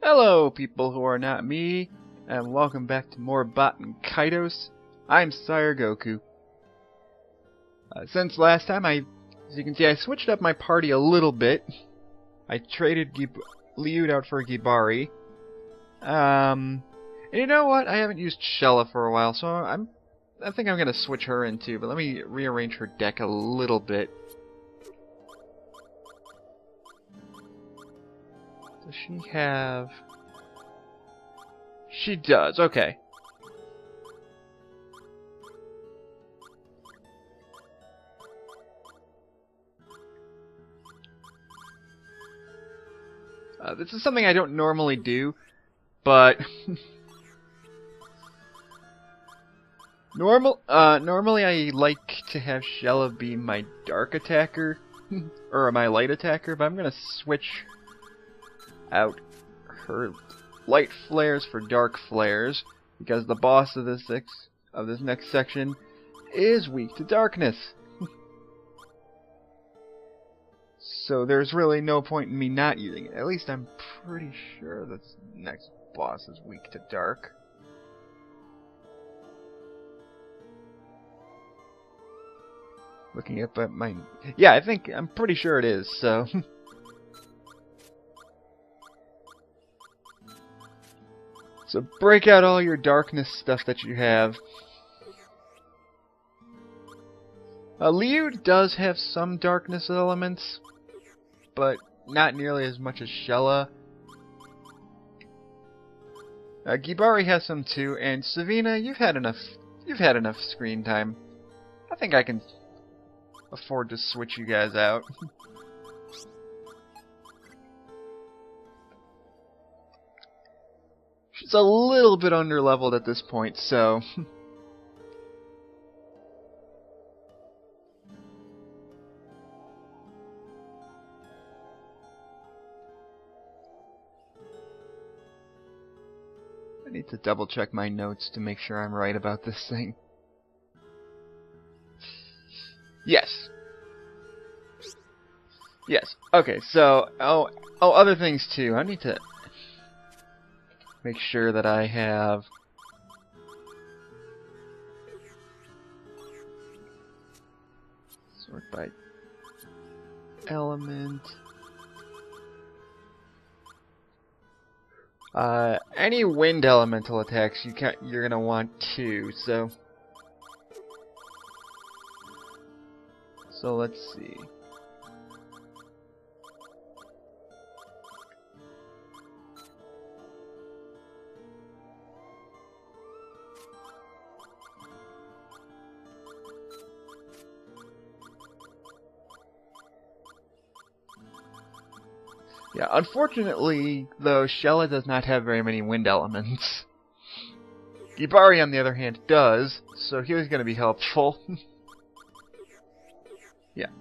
Hello, people who are not me, and welcome back to more Baten Kaitos. I'm Sire Goku. Since last time, as you can see, I switched up my party a little bit. I traded Liud out for Gibari. And you know what? I haven't used Shella for a while, so I think I'm gonna switch her in too. But let me rearrange her deck a little bit. Does she have... She does, okay. This is something I don't normally do, but... normally I like to have Shella be my dark attacker, or my light attacker, but I'm gonna switch out her light flares for dark flares because the boss of this next section is weak to darkness. So there's really no point in me not using it. At least I'm pretty sure this next boss is weak to dark. Looking up at my... Yeah, I'm pretty sure it is, so... So break out all your darkness stuff that you have. Liud does have some darkness elements, but not nearly as much as Shella. Gibari has some too, and Savina, you've had enough screen time. I think I can afford to switch you guys out. She's a little bit under-leveled at this point, so... I need to double-check my notes to make sure I'm right about this thing. Yes. Yes. Okay, so... Oh, other things too. I need to... make sure that I have sort by element. Any wind elemental attacks you're gonna want two. So let's see. Yeah, unfortunately, though, Shella does not have very many wind elements. Gibari, on the other hand, does, so he's going to be helpful. Yeah.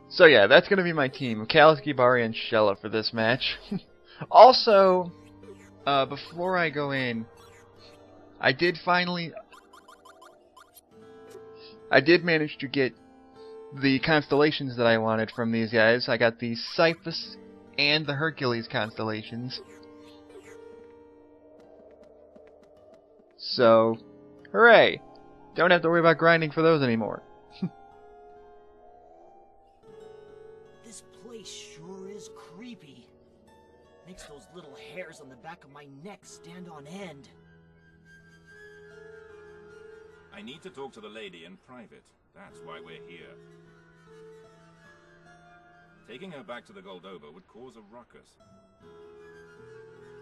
So yeah, that's going to be my team. Kalos, Gibari, and Shella for this match. Also, before I go in, I did manage to get the constellations that I wanted from these guys. I got the Cyphus and the Hercules constellations. So, hooray! Don't have to worry about grinding for those anymore. This place sure is creepy. Makes those little hairs on the back of my neck stand on end. I need to talk to the lady in private. That's why we're here. Taking her back to the Goldoba would cause a ruckus.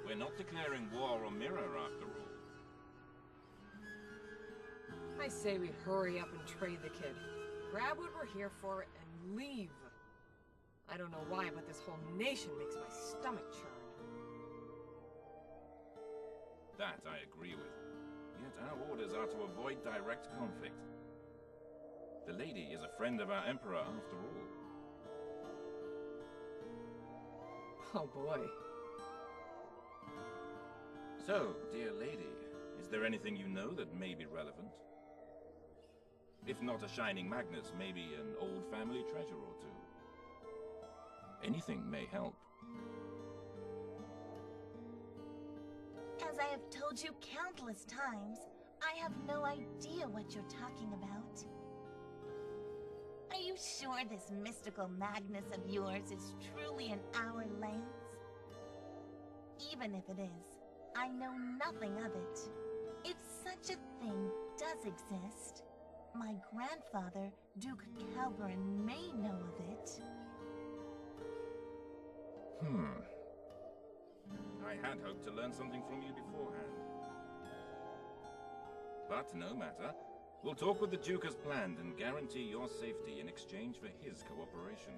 We're not declaring war on Mirror after all. I say we hurry up and trade the kid. Grab what we're here for and leave. I don't know why, but this whole nation makes my stomach churn. That I agree with. Yet our orders are to avoid direct conflict. The lady is a friend of our Emperor, after all. Oh boy. So, dear lady, is there anything you know that may be relevant? If not a shining Magnus, maybe an old family treasure or two. Anything may help. As I have told you countless times, I have no idea what you're talking about. Are you sure this mystical Magnus of yours is truly in our lands? Even if it is, I know nothing of it. If such a thing does exist, my grandfather, Duke Calberin, may know of it. I had hoped to learn something from you beforehand. But no matter. We'll talk with the Duke as planned and guarantee your safety in exchange for his cooperation.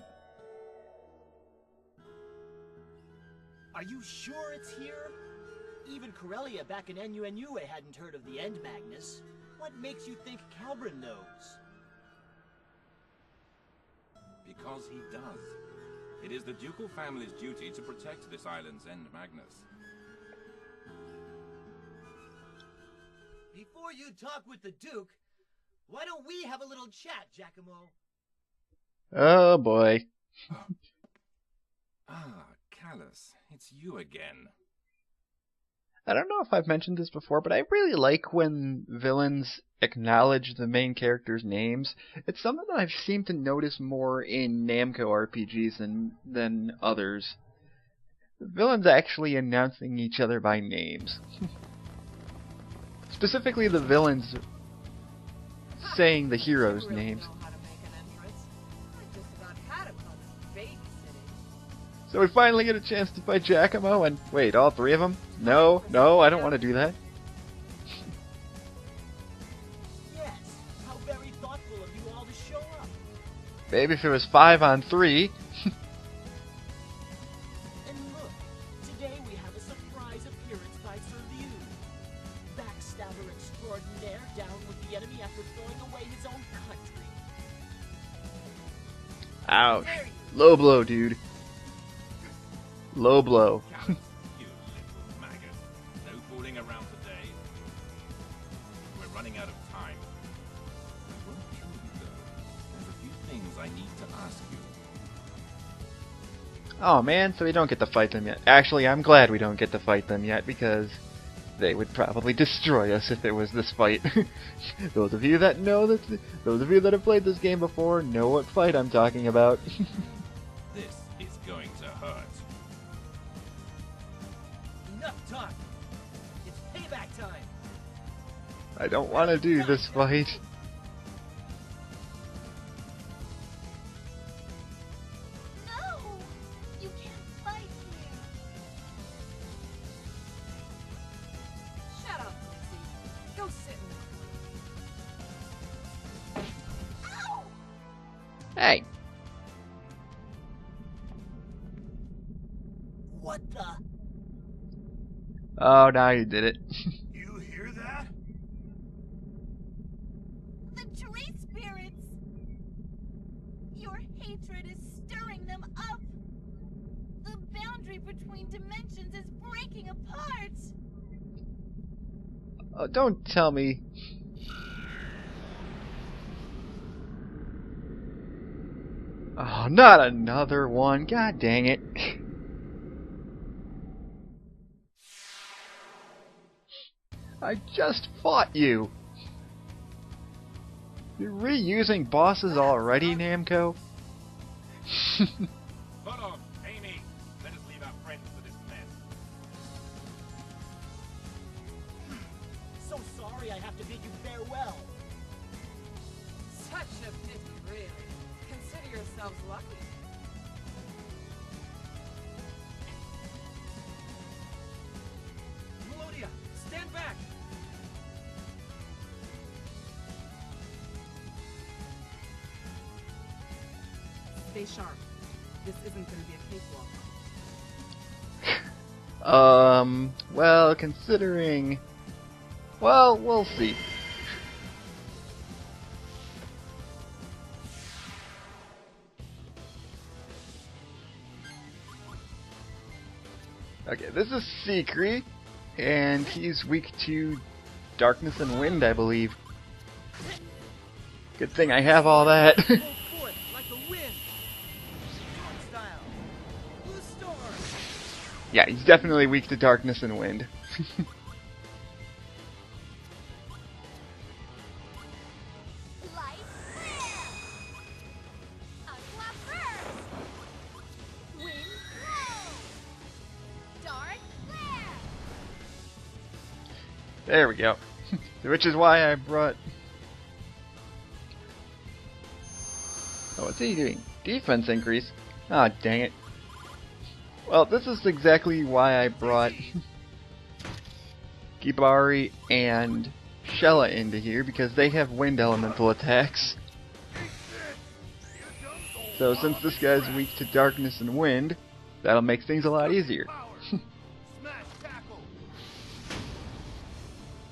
Are you sure it's here? Even Corellia back in NUNUA hadn't heard of the End Magnus. What makes you think Calberin knows? Because he does. It is the ducal family's duty to protect this island's End Magnus. Before you talk with the Duke, why don't we have a little chat, Giacomo? Oh boy. Callus, it's you again. I don't know if I've mentioned this before, but I really like when villains acknowledge the main characters' names. It's something that I've seemed to notice more in Namco RPGs than others. The villains actually announcing each other by names. Specifically the villains saying the heroes' You really names. know how to make an entrance. I just about had him while I was babysitting. So we finally get a chance to fight Giacomo, and wait, all three of them? No, I don't want to do that. Yes, how very thoughtful of you all to show up. Maybe if it was 5 on 3. And look, today we have a surprise appearance by Sir Liu. Backstabber extraordinaire down with the enemy after throwing away his own country. Ouch. There you Low blow, dude. Low blow. Callus, you little maggot. No fooling around today. We're running out of time. I won't kill you, though. There's a few things I need to ask you. Oh man, so we don't get to fight them yet. Actually, I'm glad we don't get to fight them yet, because they would probably destroy us if it was this fight. Those of you that know that, those of you that have played this game before know what fight I'm talking about. This is going to hurt. Enough talk. It's payback time. I don't want to do this fight. No! You can't fight here. Shut up, Lizzie. Go sit in the corner. Ow! Hey, What the? oh, now you did it. You hear that? The tree spirits! Your hatred is stirring them up! The boundary between dimensions is breaking apart! Oh, don't tell me. Oh, not another one. God dang it. I just fought you. You're reusing bosses already, Namco? Follow, Amy. Let us leave our friends to this mess. So sorry I have to bid you farewell. Such a pity, really. Consider yourselves lucky. Melodia, stand back! Stay sharp. This isn't going to be a cakewalk. Well, considering... Well, we'll see. Okay, this is Secret, and he's weak to darkness and wind, I believe. Good thing I have all that. Go for it, like the wind! Strong style. Blue storm! Yeah, he's definitely weak to darkness and wind. There we go. Which is why I brought... Oh, what's he doing? Defense increase? Ah, dang it. Well, this is exactly why I brought Gibari and Shella into here, because they have wind elemental attacks. So since this guy's weak to darkness and wind, that'll make things a lot easier.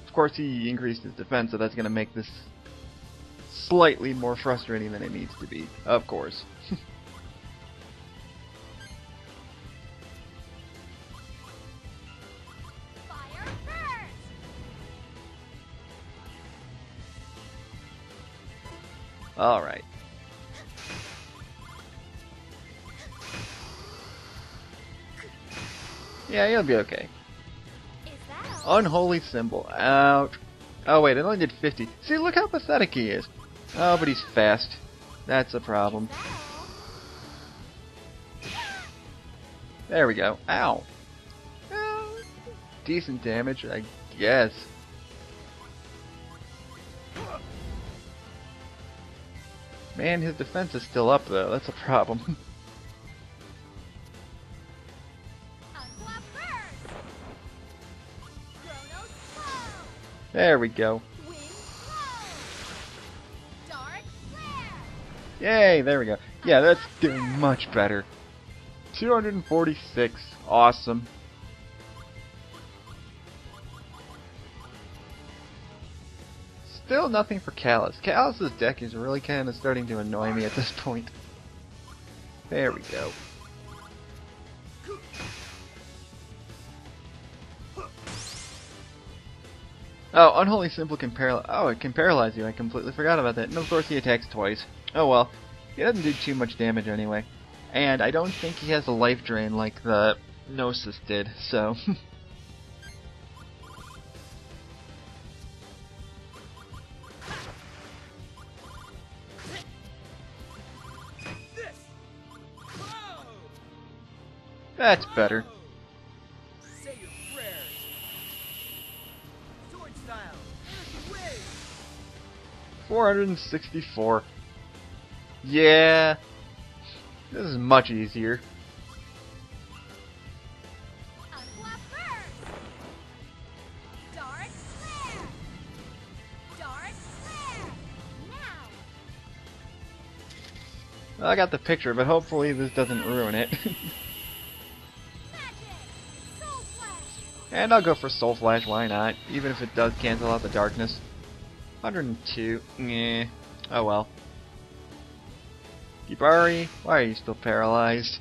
Of course, he increased his defense, so that's going to make this slightly more frustrating than it needs to be. Of course. Fire first! Alright. Yeah, he'll be okay. Is that all? Unholy symbol. Ouch. Oh wait, it only did 50. See, look how pathetic he is. Oh, but he's fast. That's a problem. There we go. Ow. Decent damage, I guess. Man, his defense is still up though. That's a problem. Aqua burst! Chronos flow! There we go. Wind flow! Dark flare! Yay, there we go. Yeah, that's doing much better. 246. Awesome. Still nothing for Callus. Callus's deck is really kind of starting to annoy me at this point. There we go. Oh, Unholy Symbol can paralyze. Oh, it can paralyze you. I completely forgot about that. And of course he attacks twice. Oh well. He doesn't do too much damage anyway. And I don't think he has a life drain like the Gnosis did, so... That's better. Say your prayers. Sword style. Energy wave. 464. Yeah. This is much easier. Aqua burst! Dark flare! Dark flare! Now! I got the picture, but hopefully this doesn't ruin it. Magic! Soul flash! And I'll go for Soul Flash, why not? Even if it does cancel out the darkness. 102. Nyeh. Oh well. Gibari, why are you still paralyzed?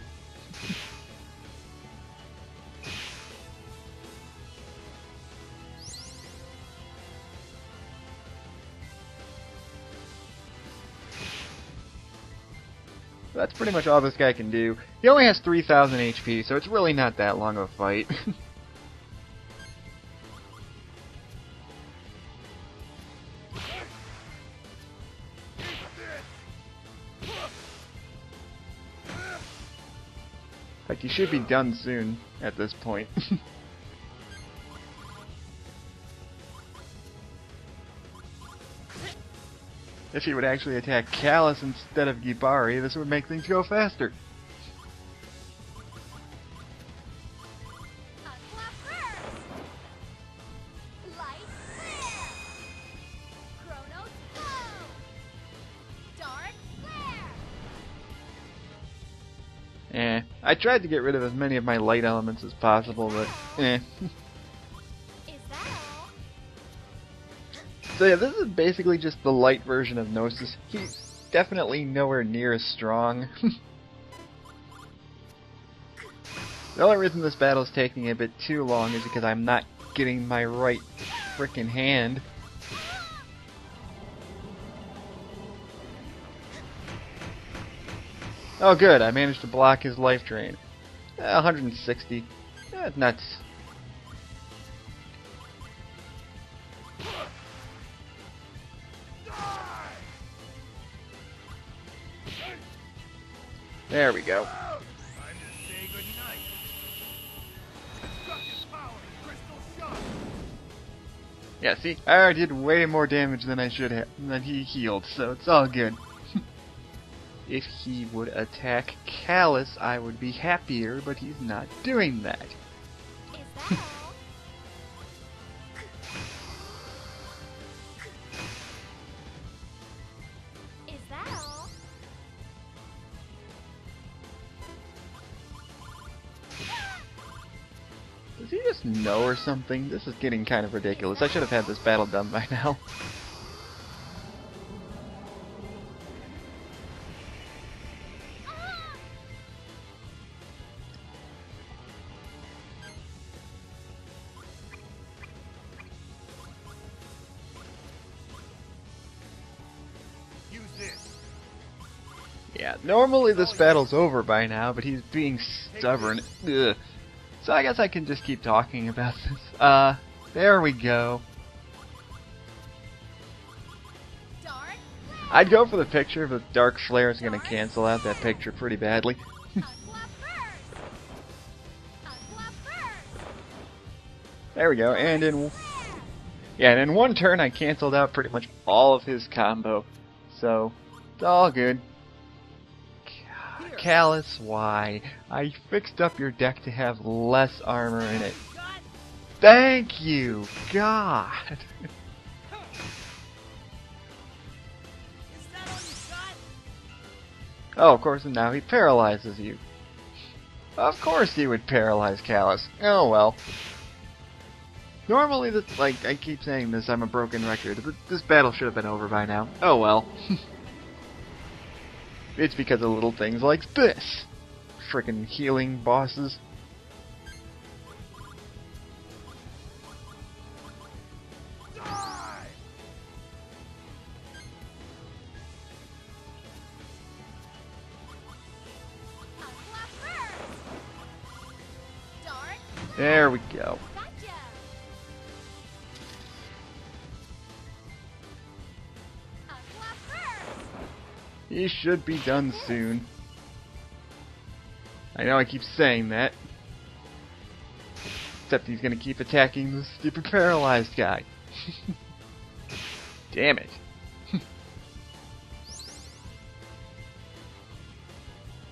That's pretty much all this guy can do. He only has 3,000 HP, so it's really not that long of a fight. Like, he should be done soon at this point. If he would actually attack Callus instead of Gibari, this would make things go faster. Aqua burst! Light flare! Chronos flow! Dark flare! I tried to get rid of as many of my light elements as possible, but Is that all? So yeah, this is basically just the light version of Gnosis. He's definitely nowhere near as strong. The only reason this battle is taking a bit too long is because I'm not getting my right frickin' hand. Oh good, I managed to block his life drain. 160. Nuts. There we go. Time to say goodnight. Destructive power, crystal shock. Yeah, see? I did way more damage than I should have, than he healed, so it's all good. If he would attack Callus, I would be happier, but he's not doing that. Is that all? Is that all? Does he just know or something? This is getting kind of ridiculous. I should have had this battle done by now. Use this. Yeah, normally this battle's over by now, but he's being stubborn. Ugh. So I guess I can just keep talking about this. There we go. Dark? I'd go for the picture, but Dark Flare is going to cancel out that picture pretty badly. There we go, and in one turn I canceled out pretty much all of his combo. So, it's all good. Callus, why? I fixed up your deck to have less armor in it. Thank you, God! Is that all you got? Oh, of course, and now he paralyzes you. Of course he would paralyze Callus. Oh well. Normally, this, like, I keep saying this, I'm a broken record, but this battle should have been over by now. Oh well. It's because of little things like this. Frickin' healing bosses. Die! There we go. He should be done soon. I know I keep saying that. Except he's gonna keep attacking the stupid paralyzed guy. Damn it.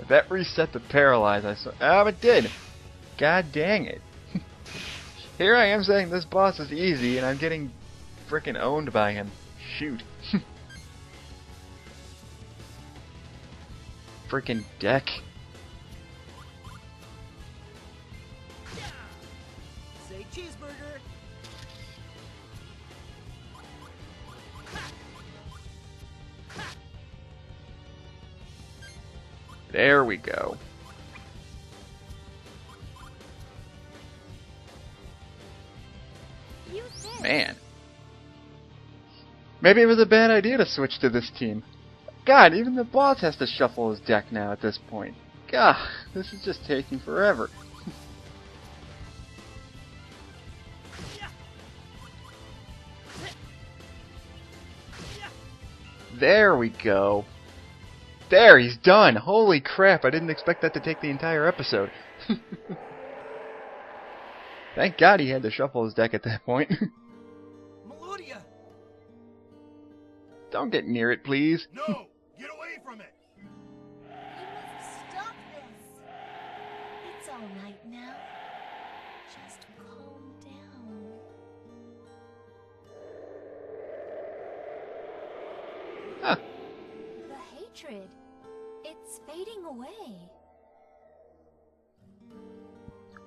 If that reset the paralyze, I saw. Oh, it did! God dang it. Here I am saying this boss is easy, and I'm getting frickin' owned by him. Shoot. Frickin' deck. Say cheeseburger. There we go. Man. Maybe it was a bad idea to switch to this team. God, even the boss has to shuffle his deck now at this point. God, this is just taking forever. There we go. There, he's done! Holy crap, I didn't expect that to take the entire episode. Thank God he had to shuffle his deck at that point. Melodia! Don't get near it, please. No! Get away from it! You must stop this. It's all right now. Just calm down. Huh. The hatred. It's fading away.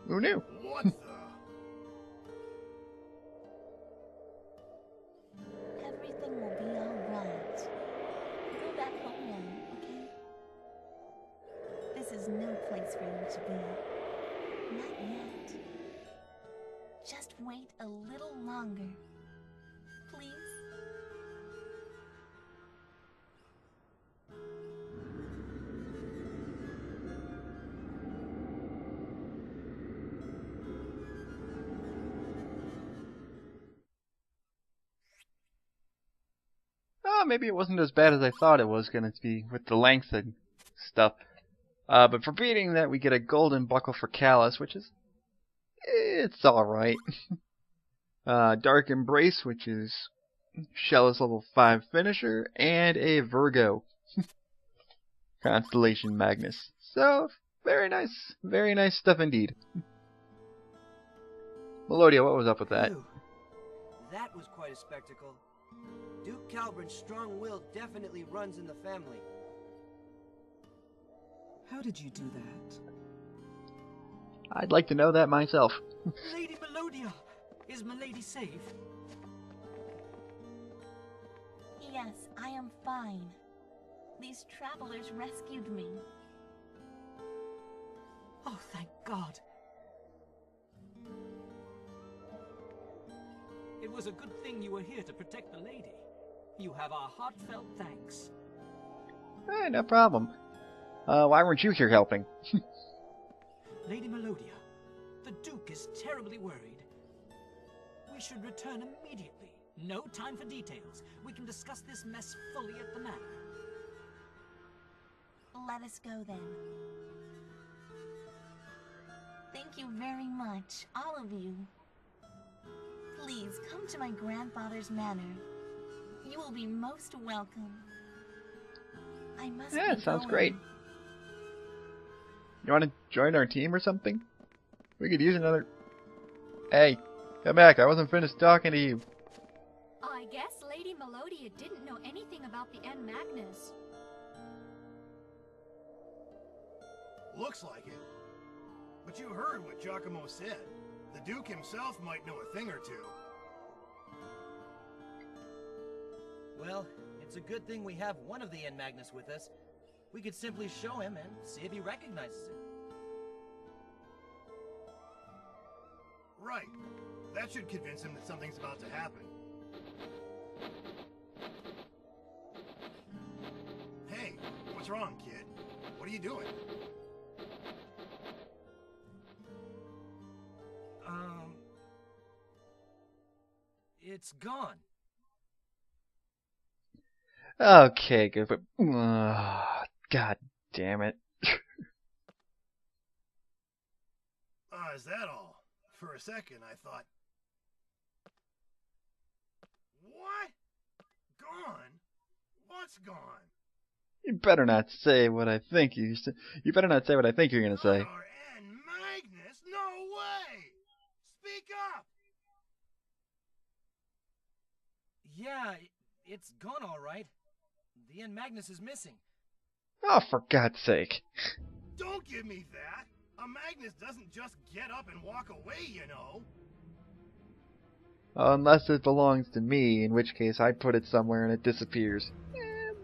Who knew? What the? Everything will be all right. Go back home now, okay? This is no place for you to be. Not yet. Just wait a little longer. Please? Oh, maybe it wasn't as bad as I thought it was going to be with the length and stuff. But for beating that, we get a golden buckle for Callus, which is... it's alright. Dark Embrace, which is Shella's level 5 finisher, and a Virgo Constellation Magnus. So, very nice stuff indeed. Melodia, what was up with that? Phew. That was quite a spectacle. Duke Calburn's strong will definitely runs in the family. How did you do that? I'd like to know that myself. Lady Melodia! Is Milady safe? Yes, I am fine. These travelers rescued me. Oh, thank God. It was a good thing you were here to protect the lady. You have our heartfelt thanks. Eh, no problem. Why weren't you here helping? Lady Melodia, the Duke is terribly worried. We should return immediately. No time for details. We can discuss this mess fully at the manor. Let us go then. Thank you very much, all of you. Please come to my grandfather's manor. You will be most welcome. I must Yeah, be it sounds going. great. You want to join our team or something? We could use another... Hey, come back. I wasn't finished talking to you. I guess Lady Melodia didn't know anything about the N Magnus. Looks like it. But you heard what Giacomo said. The Duke himself might know a thing or two. Well, it's a good thing we have one of the N Magnus with us. We could simply show him and see if he recognizes it. Right. That should convince him that something's about to happen. Hey, what's wrong, kid? What are you doing? It's gone. Okay, good, but... God damn it. Is that all? For a second, I thought... What? Gone? What's gone? You better not say what I think you... You better not say what I think you're gonna say. And Magnus? No way! Speak up! Yeah, it's gone all right. The N Magnus is missing. Oh, for God's sake. Don't give me that! A Magnus doesn't just get up and walk away, you know. Unless it belongs to me, in which case I put it somewhere and it disappears.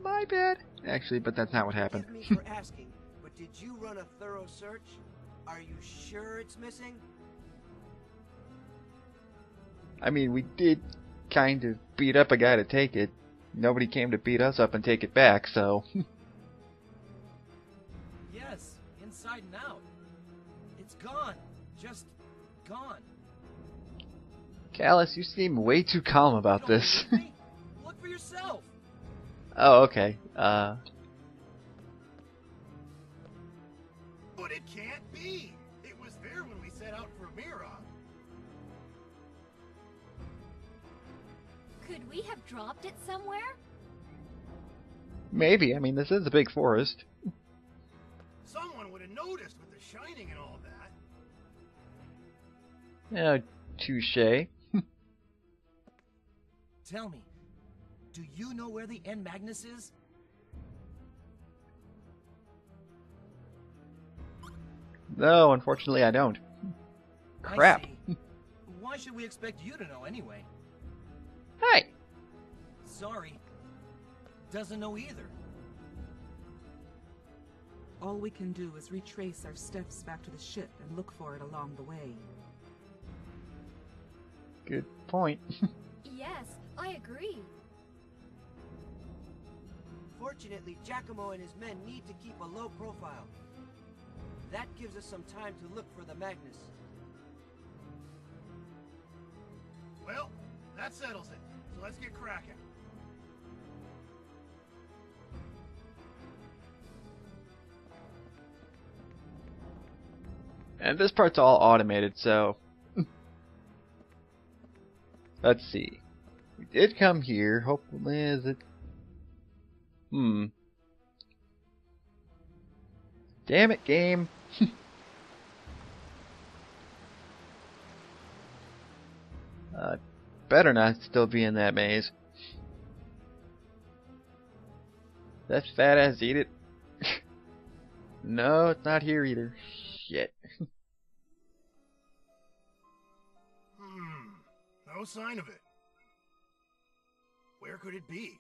My bad. Actually, but that's not what happened. Forgive me for asking, but did you run a thorough search? Are you sure it's missing? I mean, we did kind of beat up a guy to take it. Nobody came to beat us up and take it back, so... Yes, inside and out. It's gone. Just gone. Callus, you seem way too calm about You don't this. believe me? Look for yourself. Oh, okay. But it can't be! It was there when we set out for Mira. Could we have dropped it somewhere? Maybe. I mean, this is a big forest. Someone would have noticed with the shining and all that. Yeah, touche. Tell me, do you know where the N Magnus is? No, unfortunately I don't. Crap. I see. Why should we expect you to know anyway? Hey! Sorry. Doesn't know either. All we can do is retrace our steps back to the ship and look for it along the way. Good point. Yes, I agree. Fortunately, Giacomo and his men need to keep a low profile. That gives us some time to look for the Magnus. Well, that settles it. So let's get cracking. And this part's all automated, so... Let's see. We did come here. Hopefully, is it... Damn it, game. Better not still be in that maze. That fat ass eat it? No, it's not here either. Shit. No sign of it. Where could it be?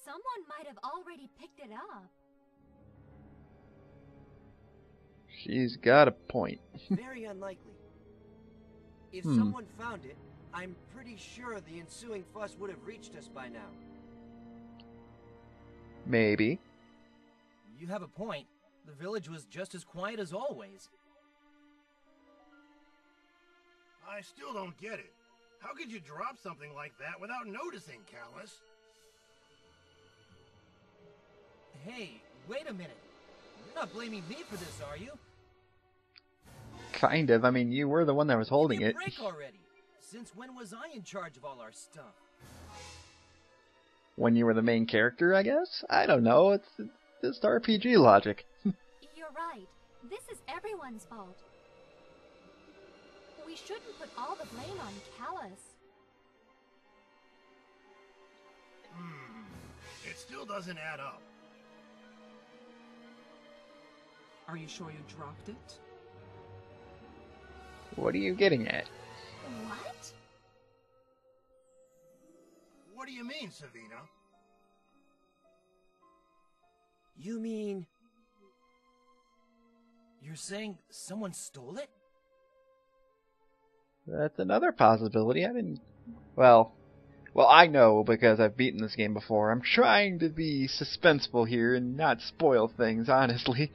Someone might have already picked it up. She's got a point. Very unlikely. If someone found it, I'm pretty sure the ensuing fuss would have reached us by now. Maybe. You have a point. The village was just as quiet as always. I still don't get it. How could you drop something like that without noticing, Callus? Hey, wait a minute. You're not blaming me for this, are you? Kind of. I mean, you were the one that was holding it. Break already. Since when was I in charge of all our stuff? When you were the main character, I guess? I don't know. It's just RPG logic. You're right. This is everyone's fault. We shouldn't put all the blame on Callus. It still doesn't add up. Are you sure you dropped it? What are you getting at? What? What do you mean, Savina? You mean... You're saying someone stole it? That's another possibility. I didn't... Well, I know because I've beaten this game before. I'm trying to be suspenseful here and not spoil things, honestly.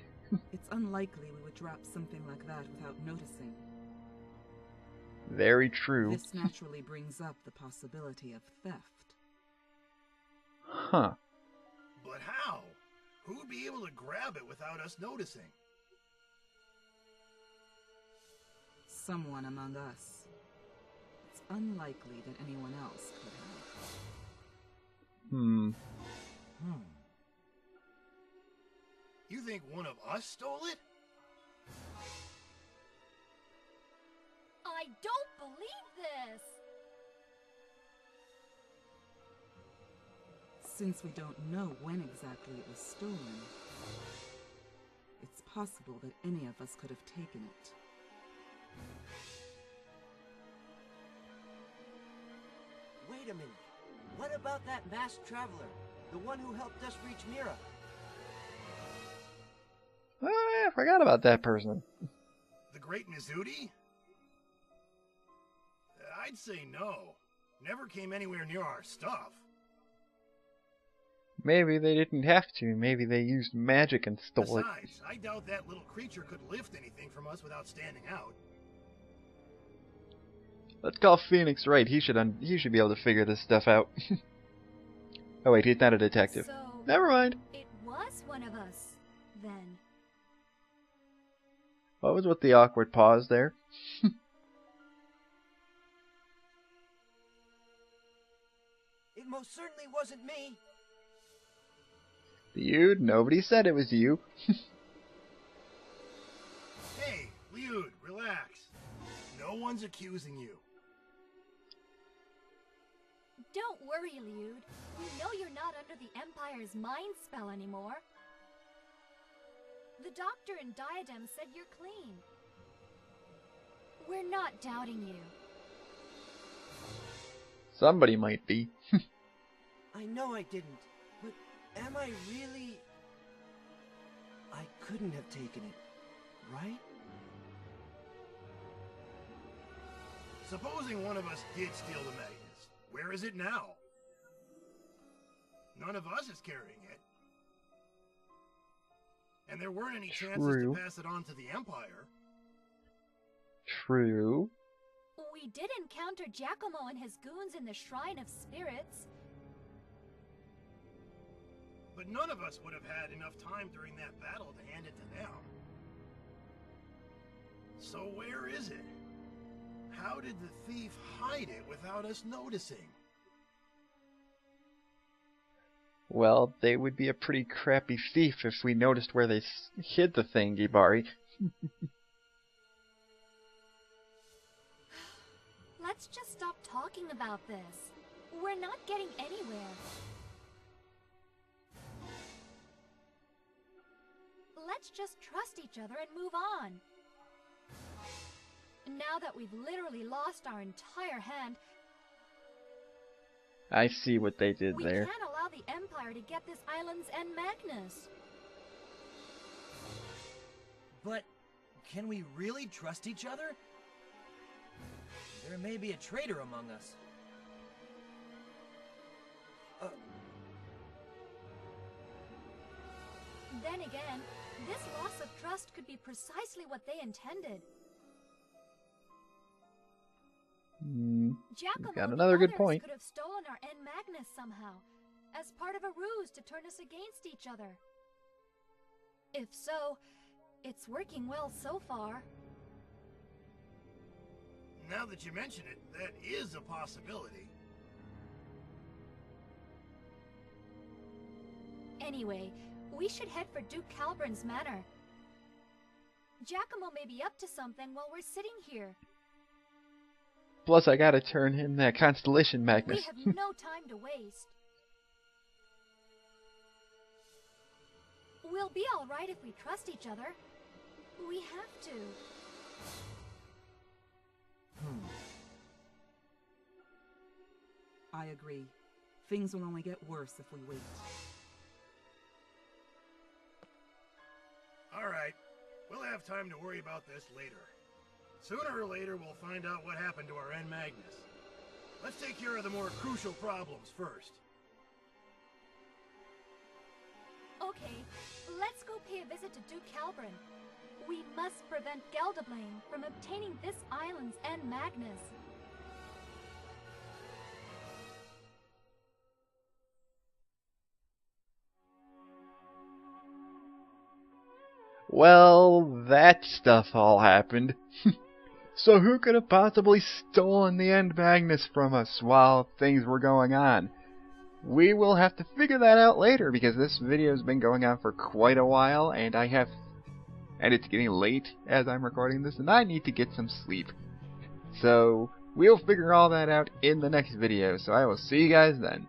It's unlikely we would drop something like that without noticing. Very true. This naturally brings up the possibility of theft. Huh. But how? Who would be able to grab it without us noticing? Someone among us. It's unlikely that anyone else could have. You think one of us stole it? I don't believe this! Since we don't know when exactly it was stolen, it's possible that any of us could have taken it. Wait a minute. What about that masked traveler? The one who helped us reach Mira? Oh, yeah, I forgot about that person. The Great Mizuti? I'd say no. Never came anywhere near our stuff. Maybe they didn't have to. Maybe they used magic and stole it. Besides, I doubt that little creature could lift anything from us without standing out. Let's call Phoenix Wright. He should be able to figure this stuff out. Oh wait, he's not a detective. So, never mind. it was one of us, then. What was with the awkward pause there? It most certainly wasn't me. Liud, nobody said it was you. Hey, Liud, relax. No one's accusing you. Don't worry, Liud. We know you're not under the Empire's mind spell anymore. The doctor and Diadem said you're clean. We're not doubting you. Somebody might be. I know I didn't, but am I really... I couldn't have taken it, right? Supposing one of us did steal the Magnus, where is it now? None of us is carrying it. And there weren't any chances to pass it on to the Empire. True. We did encounter Giacomo and his goons in the Shrine of Spirits. But none of us would have had enough time during that battle to hand it to them. So where is it? how did the thief hide it without us noticing? Well, they would be a pretty crappy thief if we noticed where they hid the thing, Gibari. Let's just stop talking about this. We're not getting anywhere. Let's just trust each other and move on. Now that we've literally lost our entire hand, I see what they did we there. can't allow the Empire to get this island's and Magnus. But can we really trust each other? There may be a traitor among us. Then again, this loss of trust could be precisely what they intended. Giacomo Got and another the good others point. could have stolen our N Magnus somehow, as part of a ruse to turn us against each other. If so, it's working well so far. Now that you mention it, that is a possibility. Anyway, we should head for Duke Calburn's manor. Giacomo may be up to something while we're sitting here. Plus, I gotta turn in that Constellation Magnus. We have no time to waste. We'll be alright if we trust each other. We have to. I agree. Things will only get worse if we wait. Alright, we'll have time to worry about this later. Sooner or later, we'll find out what happened to our N Magnus. Let's take care of the more crucial problems first. Okay, let's go pay a visit to Duke Calburn. We must prevent Gelderblane from obtaining this island's N Magnus. Well, that stuff all happened. So who could have possibly stolen the End Magnus from us while things were going on? We will have to figure that out later, because this video has been going on for quite a while, and it's getting late as I'm recording this, and I need to get some sleep. So we'll figure all that out in the next video, so I will see you guys then.